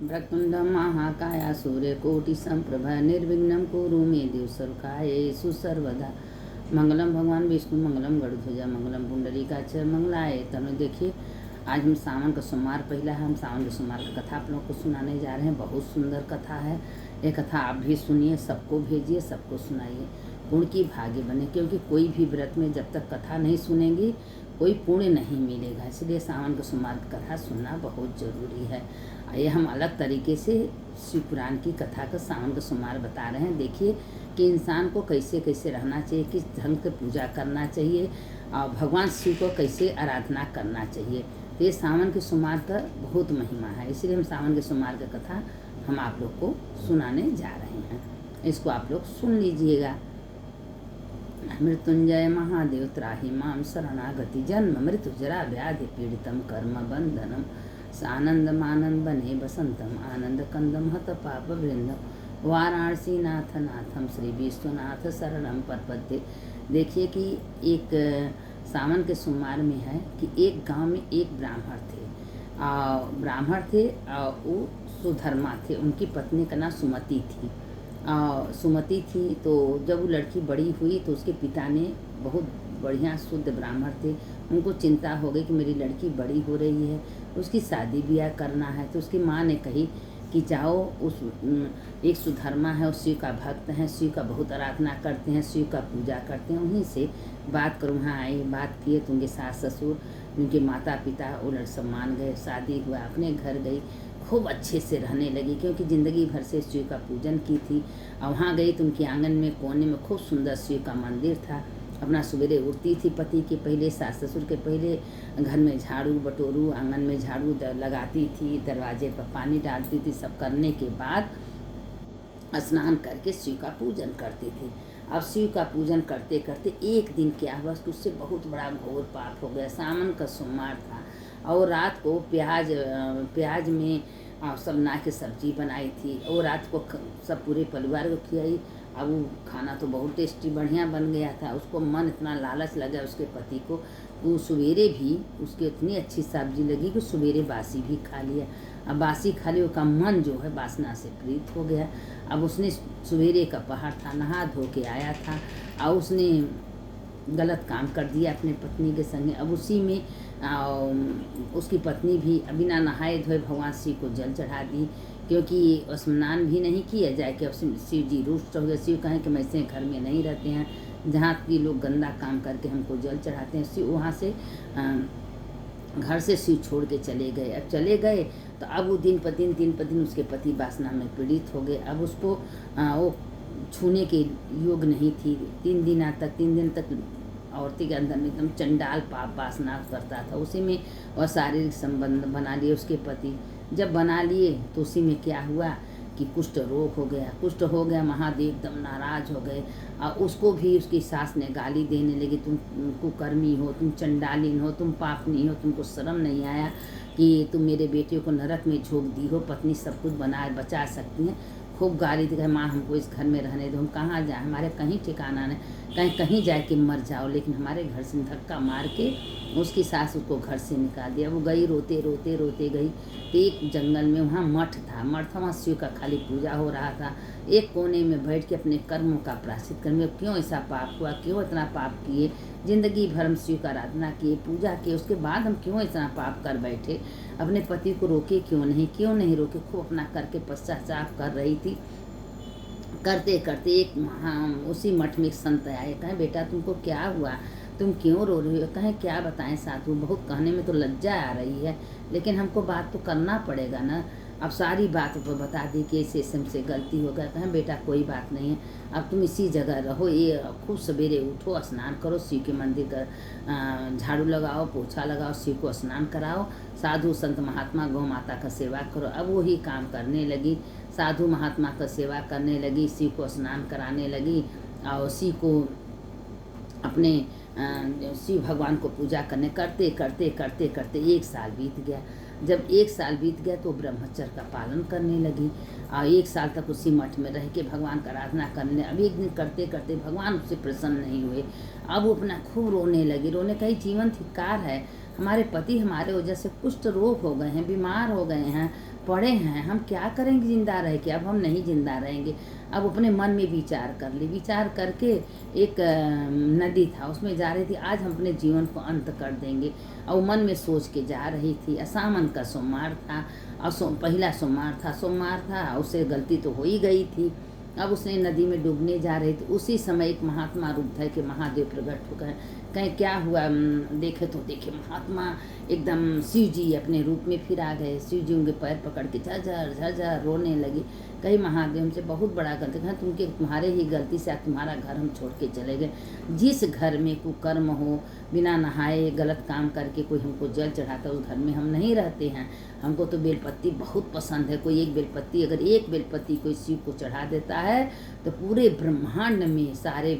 वक्रतुंड महाकाय सूर्यकोटि संप्रभ निर्विघ्नं कुरु मे देव सर्वकार्येषु सर्वदा। मंगलम भगवान विष्णु मंगलम गरुड़ध्वजा मंगलम पुंडरीकाक्ष मंगलाय तनु। देखिए आज हम सावन का सोमवार पहला है, हम सावन के सोमवार की कथा आप लोगों को सुनाने जा रहे हैं। बहुत सुंदर कथा है ये कथा, आप भी सुनिए, सबको भेजिए, सबको सुनाइए, पुण्य की भागी बने। क्योंकि कोई भी व्रत में जब तक कथा नहीं सुनेंगी कोई पुण्य नहीं मिलेगा, इसलिए सावन के सोमवार की कथा सुनना बहुत ज़रूरी है। ये हम अलग तरीके से शिव पुराण की कथा का सावन का सोमवार बता रहे हैं। देखिए कि इंसान को कैसे कैसे रहना चाहिए, किस ढंग से पूजा करना चाहिए और भगवान शिव को कैसे आराधना करना चाहिए। तो ये सावन के सोमवार का बहुत महिमा है, इसलिए हम सावन के सोमवार की कथा हम आप लोग को सुनाने जा रहे हैं। इसको आप लोग सुन लीजिएगा। मृत्युंजय महादेव त्राहि मां शरणागति जन्म मृत्यु जरा व्याधि पीड़ितम कर्म बंधनम सानंदमानंद बने बसंतम आनंद कंदम हत पाप वृंदम वाराणसी नाथ नाथम श्री विश्वनाथ शरणम परपद्ये। देखिए कि एक सावन के सोमवार में है कि एक गांव में एक ब्राह्मण थे और वो सुधर्मा थे। उनकी पत्नी का नाम सुमति थी। तो जब वो लड़की बड़ी हुई तो उसके पिता ने, बहुत बढ़िया शुद्ध ब्राह्मण थे, उनको चिंता हो गई कि मेरी लड़की बड़ी हो रही है, उसकी शादी ब्याह करना है। तो उसकी माँ ने कही कि जाओ, उस एक सुधर्मा है, उस शिव का भक्त हैं, शिव का बहुत आराधना करते हैं, शिव का पूजा करते हैं, उन्हीं से बात करूँ। वहाँ आई, बात किए तो उनके सास ससुर, उनके माता पिता वो लड़ सब मान गए। शादी हुआ, अपने घर गई, खूब अच्छे से रहने लगी क्योंकि ज़िंदगी भर से शिव का पूजन की थी। और वहाँ गई तो उनके आंगन में कोने में खूब सुंदर शिव का मंदिर था। अपना सवेरे उठती थी पति के पहले, सास ससुर के पहले, घर में झाड़ू बटोरू, आंगन में झाड़ू लगाती थी, दरवाजे पर पानी डालती थी। सब करने के बाद स्नान करके शिव का पूजन करती थी। अब शिव का पूजन करते करते एक दिन क्या हुआ कि उससे बहुत बड़ा घोर पाप हो गया। सावन का सोमवार था और रात को प्याज में सब ना के सब्जी बनाई थी और रात को सब पूरे परिवार को खिलाई। अब वो खाना तो बहुत टेस्टी बढ़िया बन गया था। उसको मन इतना लालच लगा उसके पति को, वो सवेरे भी उसके इतनी अच्छी सब्जी लगी कि सवेरे बासी भी खा लिया। अब बासी खा लिया, उसका मन जो है वासना से प्रीत हो गया। अब उसने सवेरे का पहाड़ था, नहा धो के आया था और उसने गलत काम कर दिया अपने पत्नी के संगे। अब उसी में उसकी पत्नी भी बिना नहाए धोए भगवान शिव को जल चढ़ा दी, क्योंकि स्नान भी नहीं किया जाए कि अब शिव जी रुष्ट हो गए। शिव कहें कि मैं ऐसे घर में नहीं रहते हैं जहाँ की लोग गंदा काम करके हमको जल चढ़ाते हैं। शिव वहाँ से घर से शिव छोड़ के चले गए। अब चले गए तो अब वो दिन पर दिन उसके पति वासना में पीड़ित हो गए। अब उसको वो छूने के योग नहीं थी। 3 दिन तक औरती के अंदर में एकदम चंडाल पाप वासना करता था। उसी में और शारीरिक संबंध बना लिए उसके पति। जब बना लिए तो उसी में क्या हुआ कि कुष्ठ रोग हो गया। महादेव एकदम नाराज हो गए और उसको भी उसकी सास ने गाली देने लगी, तुम कुकर्मी हो, तुम चंडालिन हो, तुम पापनी हो, तुमको शर्म नहीं आया कि तुम मेरे बेटे को नरक में झोंक दी हो। पत्नी सब कुछ बचा सकती हैं। खूब गाली दी, माँ हमको इस घर में रहने दो, हम कहाँ जाए, हमारे कहीं ठिकाना नहीं, कहीं जाए कि मर जाओ, लेकिन हमारे घर से धक्का मार के उसकी सास उसको घर से निकाल दिया। वो गई रोते गई तो एक जंगल में वहाँ मठ था, वहाँ शिव का खाली पूजा हो रहा था। एक कोने में बैठ के अपने कर्मों का प्रायश्चित करने, क्यों ऐसा पाप हुआ, क्यों इतना पाप किए, जिंदगी भर हम शिव का आराधना किए, पूजा किए, उसके बाद हम क्यों इतना पाप कर बैठे, अपने पति को रोके क्यों नहीं रोके। खूब अपना करके पश्चाताप कर रही थी। करते करते एक उसी मठ में एक संत आए, कहें बेटा तुमको क्या हुआ, तुम क्यों रो रही हो। कहें क्या बताएं साधु, बहुत कहने में तो लज्जा आ रही है, लेकिन हमको बात तो करना पड़ेगा ना। अब सारी बात को बता दी कि ऐसे हमसे गलती हो गया। कहें बेटा कोई बात नहीं है, अब तुम इसी जगह रहो, ये खूब सवेरे उठो, स्नान करो, शिव के मंदिर का झाड़ू लगाओ, पोछा लगाओ, शिव को स्नान कराओ, साधु संत महात्मा गौ माता का सेवा करो। अब वही काम करने लगी, साधु महात्मा का सेवा करने लगी, शिव को स्नान कराने लगी और शिव को अपने शिव भगवान को पूजा करते करते 1 साल बीत गया। जब 1 साल बीत गया तो ब्रह्मचर्य का पालन करने लगी और 1 साल तक उसी मठ में रह के भगवान का आराधना करने। अब एक दिन करते करते भगवान उससे प्रसन्न नहीं हुए। अब वो अपना खूब रोने लगी, कहीं जीवन धिक्कार है, हमारे पति हमारे वजह से कुष्ठ रोग हो गए हैं, बीमार हो गए हैं, पड़े हैं, हम क्या करेंगे जिंदा रह के, अब हम नहीं जिंदा रहेंगे। अब अपने मन में विचार कर ली, विचार करके एक नदी था उसमें जा रही थी, आज हम अपने जीवन को अंत कर देंगे। और मन में सोच के जा रही थी। सावन का सोमवार था और पहला सोमवार था, उससे गलती तो हो ही गई थी। अब उसने नदी में डूबने जा रही थी। उसी समय एक महात्मा रूप था कि महादेव प्रकट होकर कहीं क्या हुआ, देखे तो देखे महात्मा एकदम शिव जी अपने रूप में फिर आ गए। शिव जी उनके पैर पकड़ के झरझर झरझर रोने लगे। कहीं महादेव से बहुत बड़ा गलती है, तुम्हारे ही गलती से आज तुम्हारा घर हम छोड़ के चले गए। जिस घर में कुकर्म हो, बिना नहाए गलत काम करके कोई हमको जल चढ़ाता, उस घर में हम नहीं रहते हैं। हमको तो बेलपत्ती बहुत पसंद है। कोई एक बेलपत्ती, अगर एक बेलपत्ती कोई शिव को चढ़ा देता है तो पूरे ब्रह्मांड में सारे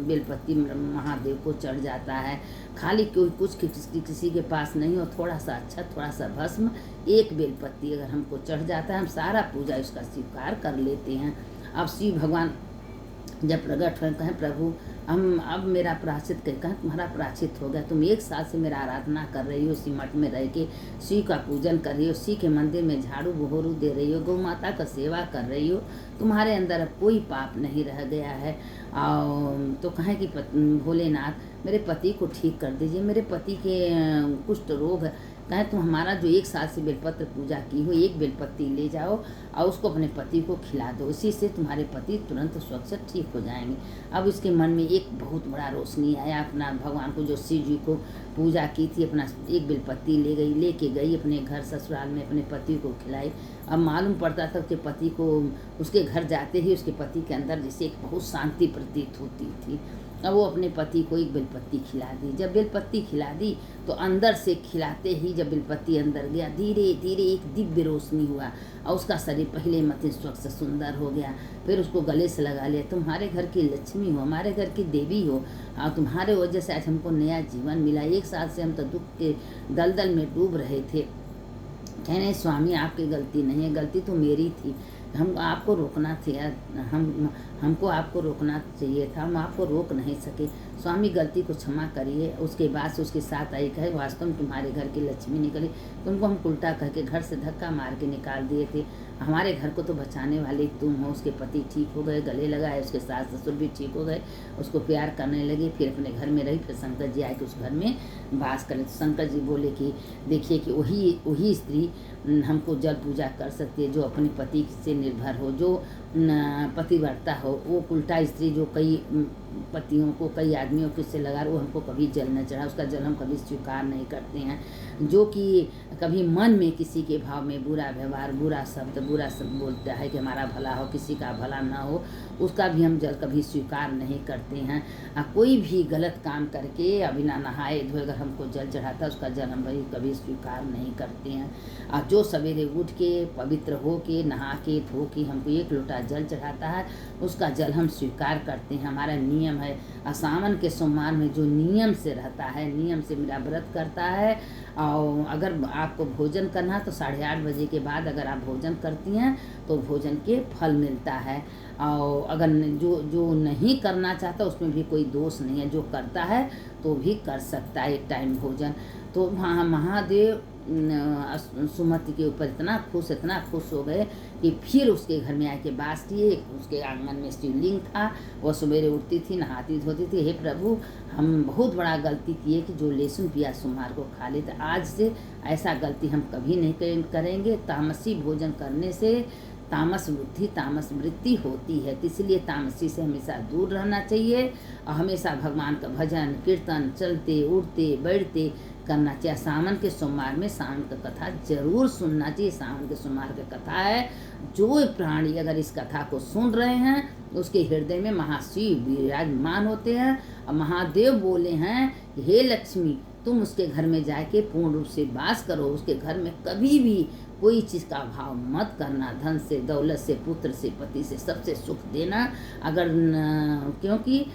बेलपत्ती महादेव को चढ़ जाता है। खाली कोई कुछ किसी के पास नहीं हो, थोड़ा सा अच्छा, थोड़ा सा भस्म, एक बेलपत्ती अगर हमको चढ़ जाता है, हम सारा पूजा उसका स्वीकार कर लेते हैं। अब शिव भगवान जब प्रकट हुए, कहें प्रभु हम अब मेरा प्रायश्चित कहें तुम्हारा प्रायश्चित हो गया। तुम 1 साल से मेरा आराधना कर रही हो, इसी मठ में रह के शिव का पूजन कर रही हो, शिव के मंदिर में झाड़ू बहोरू दे रही हो, गौ माता का सेवा कर रही हो, तुम्हारे अंदर अब कोई पाप नहीं रह गया है। और तो कहें कि भोलेनाथ मेरे पति को ठीक कर दीजिए, मेरे पति के कुष्ठ रोग है। कहें तुम हमारा जो 1 साल से बेलपत्र पूजा की हो, एक बेलपत्ती ले जाओ और उसको अपने पति को खिला दो, इसी से तुम्हारे पति तुरंत स्वच्छ ठीक हो जाएंगे। अब इसके मन में एक बहुत बड़ा रोशनी आया। अपना भगवान को जो शिव जी को पूजा की थी, अपना एक बेलपत्ती लेके गई अपने घर ससुराल में, अपने पति को खिलाई। अब मालूम पड़ता था उसके पति को, उसके घर जाते ही उसके पति के अंदर जैसे एक बहुत शांति प्रतीत होती थी। अब वो अपने पति को एक बेलपत्ती खिला दी। जब बेलपत्ती खिला दी तो अंदर से खिलाते ही जब बेलपत्ती अंदर गया, धीरे धीरे एक दिव्य रोशनी हुआ और उसका शरीर पहले मत स्वच्छ सुंदर हो गया। फिर उसको गले से लगा लिया, तुम्हारे घर की लक्ष्मी हो, हमारे घर की देवी हो, और तुम्हारे वजह से आज हमको नया जीवन मिला। 1 साल से हम तो दुख के दलदल में डूब रहे थे। कहने स्वामी आपकी गलती नहीं है, गलती तो मेरी थी, हम आपको रोकना था, हमको आपको रोकना चाहिए था, हम आपको रोक नहीं सके। स्वामी गलती को क्षमा करिए। उसके बाद से उसके साथ आई, कहे वास्तव में तुम्हारे घर की लक्ष्मी निकली, तुमको हम उल्टा कह के घर से धक्का मार के निकाल दिए थे, हमारे घर को तो बचाने वाले तुम हो। उसके पति ठीक हो गए, गले लगाए, उसके सास ससुर भी ठीक हो गए, उसको प्यार करने लगे। फिर अपने घर में रही। फिर शंकर जी आए कि उस घर में वास करें। तो शंकर जी बोले कि देखिए कि वही स्त्री हमको जल पूजा कर सकती है जो अपने पति से निर्भर हो, जो पतिव्रता हो। वो उल्टा स्त्री जो कई पतियों को, कई आदमियों को इससे लगा, वो हमको कभी जल न चढ़ा, उसका जल हम कभी स्वीकार नहीं करते हैं। जो कि कभी मन में किसी के भाव में बुरा व्यवहार, बुरा शब्द बोलता है कि हमारा भला हो, किसी का भला ना हो, उसका भी हम जल कभी स्वीकार नहीं करते हैं। कोई भी गलत काम करके बिना नहाए धोए अगर हमको जल चढ़ाता है, उसका जल हम भाई कभी स्वीकार नहीं करते हैं। जो सवेरे उठ के पवित्र हो के नहा के धो के हमको 1 लोटा जल चढ़ाता है, उसका जल हम स्वीकार करते हैं। हमारा नियम है, सावन के सोमवार में जो नियम से रहता है, नियम से मेरा व्रत करता है। और अगर आपको भोजन करना है तो 8:30 बजे के बाद अगर आप भोजन करती हैं तो भोजन के फल मिलता है। और अगर जो नहीं करना चाहता उसमें भी कोई दोष नहीं है, जो करता है तो भी कर सकता है 1 टाइम भोजन। तो महादेव सुमति के ऊपर इतना खुश हो गए कि फिर उसके घर में आके बास किए। उसके आंगन में शिवलिंग था, वह सवेरे उठती थी, नहाती धोती थी। हे प्रभु, हम बहुत बड़ा गलती किए कि जो लहसुन प्याज सोमवार को खा लेते, आज से ऐसा गलती हम कभी नहीं करेंगे। तामसी भोजन करने से तामस बुद्धि, तामस वृत्ति होती है, इसलिए तामसी से हमेशा दूर रहना चाहिए और हमेशा भगवान का भजन कीर्तन चलते उठते बैठते करना चाहिए। सावन के सोमवार में सावन का कथा जरूर सुनना चाहिए। सावन के सोमवार की कथा है, जो प्राणी अगर इस कथा को सुन रहे हैं उसके हृदय में महाशिव विराजमान होते हैं। और महादेव बोले हैं, हे लक्ष्मी तुम उसके घर में जाके पूर्ण रूप से वास करो, उसके घर में कभी भी कोई चीज़ का अभाव मत करना, धन से, दौलत से, पुत्र से, पति से, सबसे सुख देना। अगर क्योंकि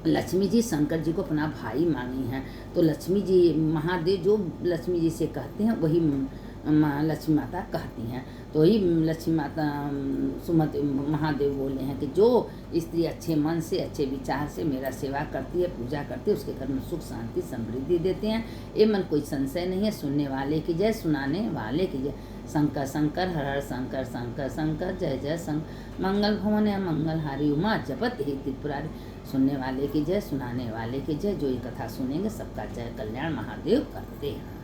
लक्ष्मी जी शंकर जी को अपना भाई मानी है, तो लक्ष्मी जी महादेव जो लक्ष्मी जी से कहते हैं वही लक्ष्मी माता कहती हैं। तो ही लक्ष्मी माता सुमति महादेव बोले हैं कि जो स्त्री अच्छे मन से, अच्छे विचार से मेरा सेवा करती है, पूजा करती है, उसके घर में सुख शांति समृद्धि देते हैं। ये मन कोई संशय नहीं है। सुनने वाले की जय, सुनाने वाले की जय। शंकर शंकर हर हर शंकर शंकर शंकर जय जय शंकर मंगल भवन है मंगलहारी उमा जपत ही त्रिपुरारी। सुनने वाले की जय, सुनाने वाले की जय। जो ये कथा सुनेंगे सबका जय कल्याण महादेव करते हैं।